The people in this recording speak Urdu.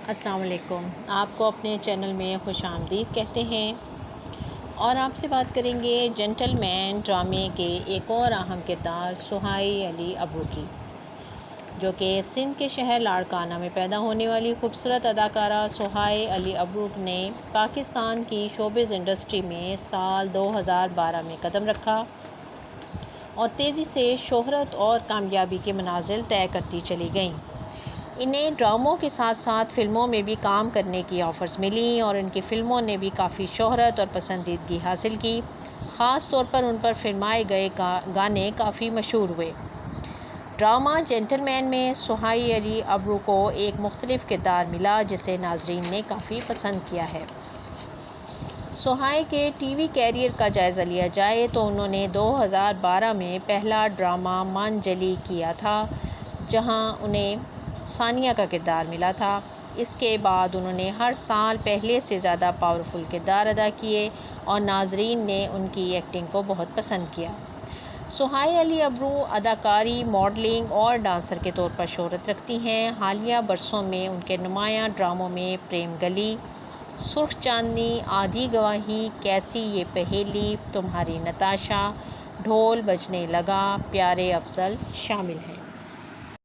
السلام علیکم، آپ کو اپنے چینل میں خوش آمدید کہتے ہیں اور آپ سے بات کریں گے جنٹل مین ڈرامے کے ایک اور اہم کردار سہائی علی ابرو کی، جو کہ سندھ کے شہر لاڑکانہ میں پیدا ہونے والی خوبصورت اداکارہ سہائی علی ابرو نے پاکستان کی شوبز انڈسٹری میں سال 2012 میں قدم رکھا اور تیزی سے شہرت اور کامیابی کے منازل طے کرتی چلی گئیں۔ انہیں ڈراموں کے ساتھ ساتھ فلموں میں بھی کام کرنے کی آفرز ملیں اور ان کی فلموں نے بھی کافی شہرت اور پسندیدگی حاصل کی، خاص طور پر ان پر فلمائے گئے گانے کافی مشہور ہوئے۔ ڈرامہ جنٹل مین میں سہائی علی ابرو کو ایک مختلف کردار ملا جسے ناظرین نے کافی پسند کیا ہے۔ سہائی کے ٹی وی کیریئر کا جائزہ لیا جائے تو انہوں نے 2012 میں پہلا ڈرامہ من جلی کیا تھا، جہاں انہیں ثانیہ کا کردار ملا تھا۔ اس کے بعد انہوں نے ہر سال پہلے سے زیادہ پاورفل کردار ادا کیے اور ناظرین نے ان کی ایکٹنگ کو بہت پسند کیا۔ سہائی علی ابرو اداکاری، ماڈلنگ اور ڈانسر کے طور پر شہرت رکھتی ہیں۔ حالیہ برسوں میں ان کے نمایاں ڈراموں میں پریم گلی، سرخ چاندنی، آدھی گواہی، کیسی یہ پہیلی، تمہاری نتاشا، ڈھول بجنے لگا، پیارے افضل شامل ہیں۔